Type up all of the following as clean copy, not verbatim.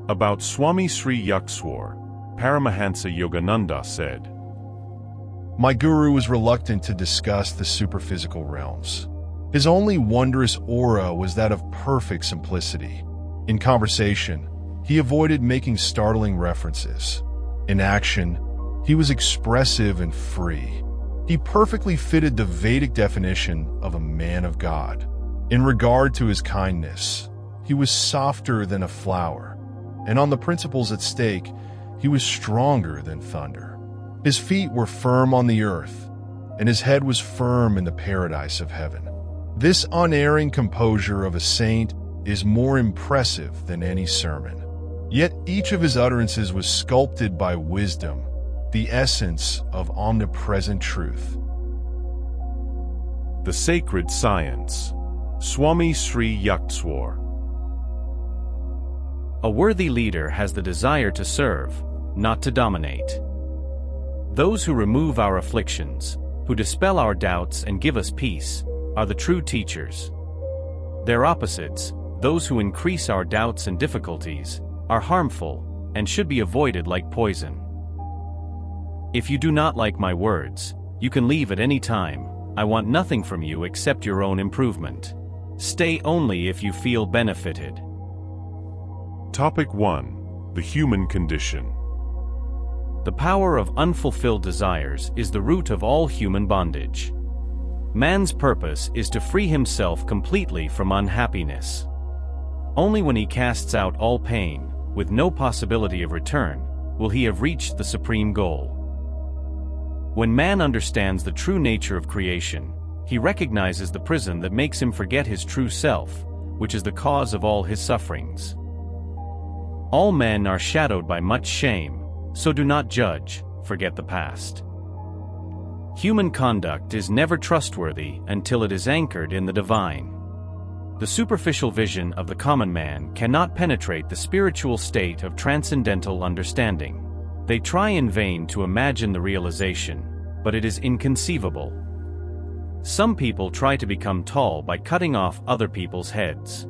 About Swami Sri Yukteswar, Paramhansa Yogananda said, "My guru was reluctant to discuss the superphysical realms. His only wondrous aura was that of perfect simplicity. In conversation, he avoided making startling references. In action, he was expressive and free. He perfectly fitted the Vedic definition of a man of God. In regard to his kindness, he was softer than a flower, and on the principles at stake, he was stronger than thunder. His feet were firm on the earth, and his head was firm in the paradise of heaven. This unerring composure of a saint is more impressive than any sermon. Yet each of his utterances was sculpted by wisdom, the essence of omnipresent truth." The Sacred Science, Swami Sri Yukteswar. A worthy leader has the desire to serve, not to dominate. Those who remove our afflictions, who dispel our doubts and give us peace, are the true teachers. Their opposites, those who increase our doubts and difficulties, are harmful and should be avoided like poison. If you do not like my words, you can leave at any time. I want nothing from you except your own improvement. Stay only if you feel benefited. Topic 1. The Human Condition. The power of unfulfilled desires is the root of all human bondage. Man's purpose is to free himself completely from unhappiness. Only when he casts out all pain, with no possibility of return, will he have reached the supreme goal. When man understands the true nature of creation, he recognizes the prison that makes him forget his true self, which is the cause of all his sufferings. All men are shadowed by much shame, so do not judge, forget the past. Human conduct is never trustworthy until it is anchored in the divine. The superficial vision of the common man cannot penetrate the spiritual state of transcendental understanding. They try in vain to imagine the realization, but it is inconceivable. Some people try to become tall by cutting off other people's heads.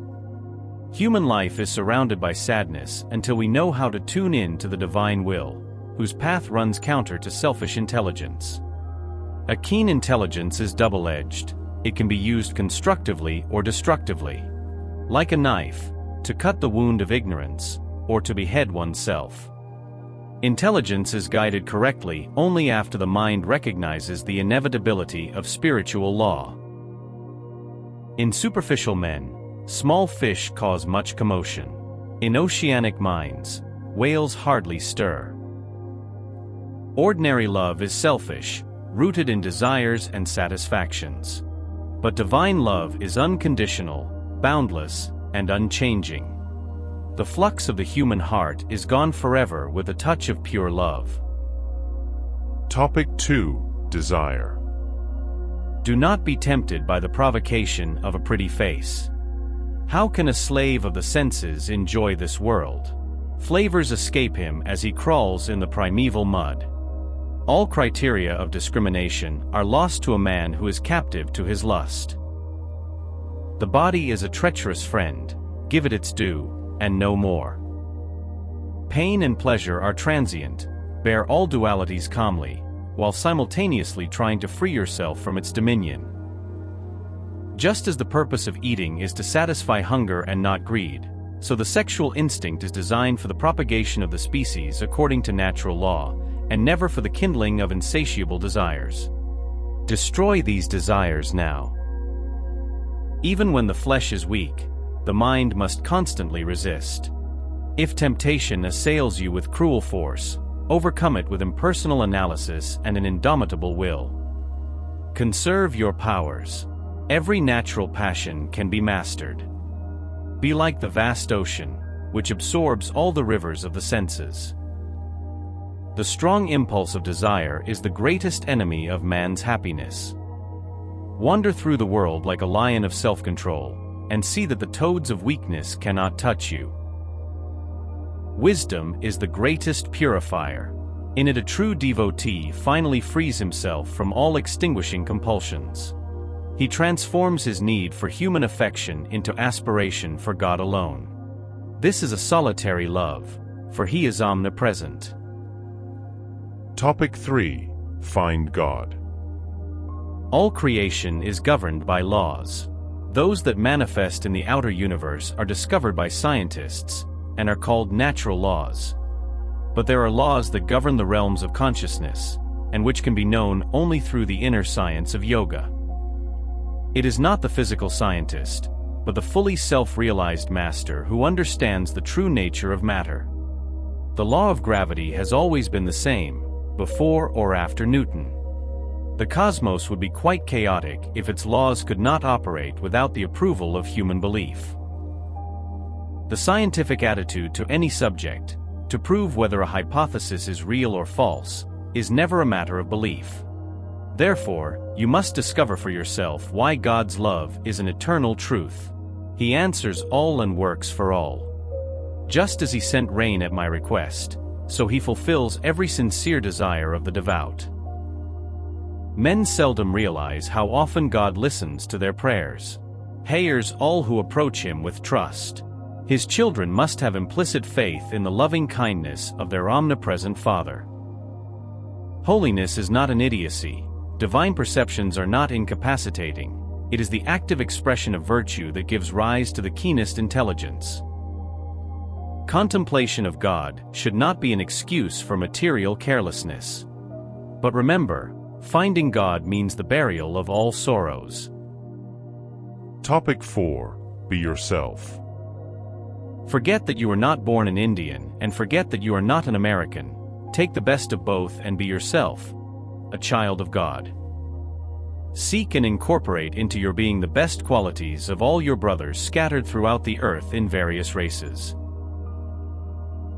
Human life is surrounded by sadness until we know how to tune in to the divine will, whose path runs counter to selfish intelligence. A keen intelligence is double-edged. It can be used constructively or destructively. Like a knife, to cut the wound of ignorance, or to behead oneself. Intelligence is guided correctly only after the mind recognizes the inevitability of spiritual law. In superficial men, small fish cause much commotion. In oceanic minds, whales hardly stir. Ordinary love is selfish, rooted in desires and satisfactions. But divine love is unconditional, boundless, and unchanging. The flux of the human heart is gone forever with a touch of pure love. Topic 2. Desire. Do not be tempted by the provocation of a pretty face. How can a slave of the senses enjoy this world? Flavors escape him as he crawls in the primeval mud. All criteria of discrimination are lost to a man who is captive to his lust. The body is a treacherous friend, give it its due, and no more. Pain and pleasure are transient, bear all dualities calmly, while simultaneously trying to free yourself from its dominion. Just as the purpose of eating is to satisfy hunger and not greed, so the sexual instinct is designed for the propagation of the species according to natural law, and never for the kindling of insatiable desires. Destroy these desires now. Even when the flesh is weak, the mind must constantly resist. If temptation assails you with cruel force, overcome it with impersonal analysis and an indomitable will. Conserve your powers. Every natural passion can be mastered. Be like the vast ocean, which absorbs all the rivers of the senses. The strong impulse of desire is the greatest enemy of man's happiness. Wander through the world like a lion of self-control, and see that the toads of weakness cannot touch you. Wisdom is the greatest purifier. In it a true devotee finally frees himself from all extinguishing compulsions. He transforms his need for human affection into aspiration for God alone. This is a solitary love, for he is omnipresent. Topic 3. Find God. All creation is governed by laws. Those that manifest in the outer universe are discovered by scientists and are called natural laws. But there are laws that govern the realms of consciousness, and which can be known only through the inner science of yoga. It is not the physical scientist, but the fully self-realized master who understands the true nature of matter. The law of gravity has always been the same, before or after Newton. The cosmos would be quite chaotic if its laws could not operate without the approval of human belief. The scientific attitude to any subject, to prove whether a hypothesis is real or false, is never a matter of belief. Therefore, you must discover for yourself why God's love is an eternal truth. He answers all and works for all. Just as he sent rain at my request, so he fulfills every sincere desire of the devout. Men seldom realize how often God listens to their prayers. Heirs all who approach him with trust. His children must have implicit faith in the loving kindness of their omnipresent Father. Holiness is not an idiocy. Divine perceptions are not incapacitating. It is the active expression of virtue that gives rise to the keenest intelligence. Contemplation of God should not be an excuse for material carelessness. But remember, finding God means the burial of all sorrows. Topic 4. Be yourself. Forget that you were not born an Indian, and forget that you are not an American. Take the best of both and be yourself, a child of God. Seek and incorporate into your being the best qualities of all your brothers scattered throughout the earth in various races.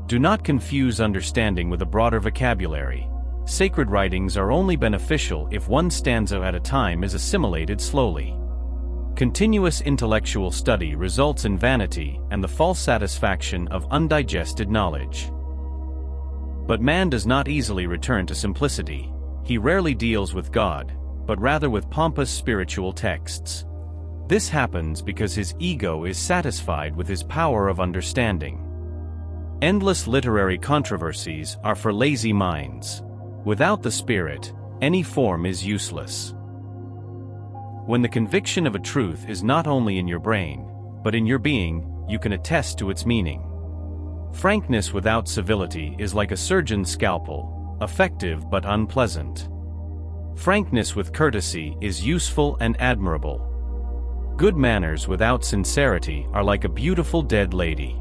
Do not confuse understanding with a broader vocabulary. Sacred writings are only beneficial if one stanza at a time is assimilated slowly. Continuous intellectual study results in vanity and the false satisfaction of undigested knowledge. But man does not easily return to simplicity. He rarely deals with God, but rather with pompous spiritual texts. This happens because his ego is satisfied with his power of understanding. Endless literary controversies are for lazy minds. Without the spirit, any form is useless. When the conviction of a truth is not only in your brain, but in your being, you can attest to its meaning. Frankness without civility is like a surgeon's scalpel, effective but unpleasant. Frankness with courtesy is useful and admirable. Good manners without sincerity are like a beautiful dead lady.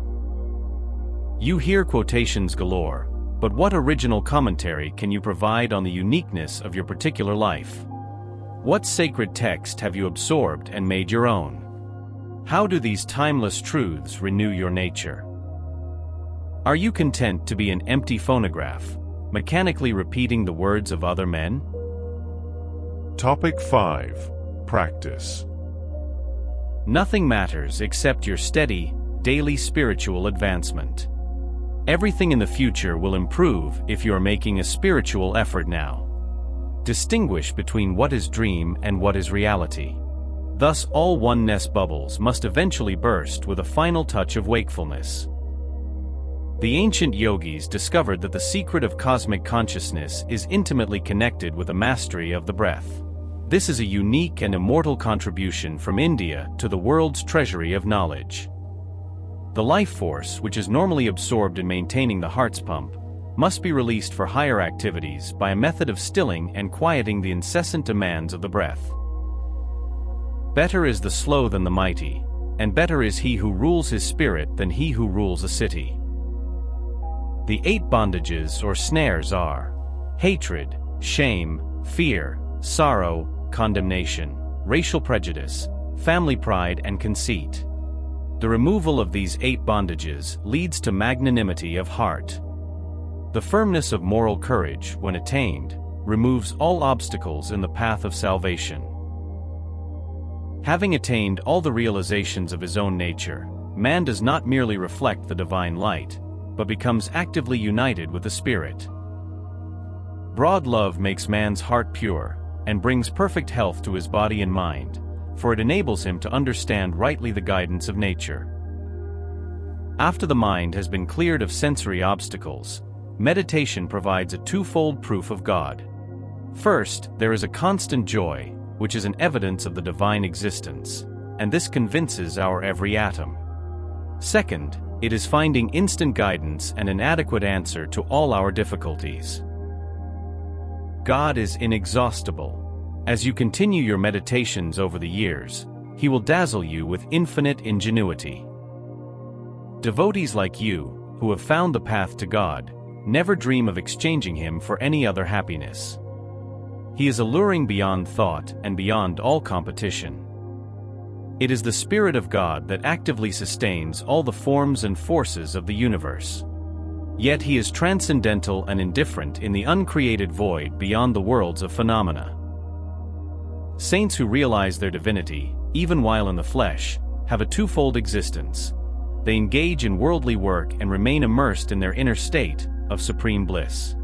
You hear quotations galore, but what original commentary can you provide on the uniqueness of your particular life? What sacred text have you absorbed and made your own? How do these timeless truths renew your nature? Are you content to be an empty phonograph, mechanically repeating the words of other men? Topic 5. Practice. Nothing matters except your steady, daily spiritual advancement. Everything in the future will improve if you are making a spiritual effort now. Distinguish between what is dream and what is reality. Thus all oneness bubbles must eventually burst with a final touch of wakefulness. The ancient yogis discovered that the secret of cosmic consciousness is intimately connected with a mastery of the breath. This is a unique and immortal contribution from India to the world's treasury of knowledge. The life force, which is normally absorbed in maintaining the heart's pump, must be released for higher activities by a method of stilling and quieting the incessant demands of the breath. Better is the slow than the mighty, and better is he who rules his spirit than he who rules a city. The 8 bondages or snares are hatred, shame, fear, sorrow, condemnation, racial prejudice, family pride and conceit. The removal of these 8 bondages leads to magnanimity of heart. The firmness of moral courage, when attained, removes all obstacles in the path of salvation. Having attained all the realizations of his own nature, man does not merely reflect the divine light, but becomes actively united with the Spirit. Broad love makes man's heart pure, and brings perfect health to his body and mind, for it enables him to understand rightly the guidance of nature. After the mind has been cleared of sensory obstacles, meditation provides a twofold proof of God. First, there is a constant joy, which is an evidence of the divine existence, and this convinces our every atom. Second, it is finding instant guidance and an adequate answer to all our difficulties. God is inexhaustible. As you continue your meditations over the years, He will dazzle you with infinite ingenuity. Devotees like you, who have found the path to God, never dream of exchanging Him for any other happiness. He is alluring beyond thought and beyond all competition. It is the Spirit of God that actively sustains all the forms and forces of the universe. Yet He is transcendental and indifferent in the uncreated void beyond the worlds of phenomena. Saints who realize their divinity, even while in the flesh, have a twofold existence. They engage in worldly work and remain immersed in their inner state of supreme bliss.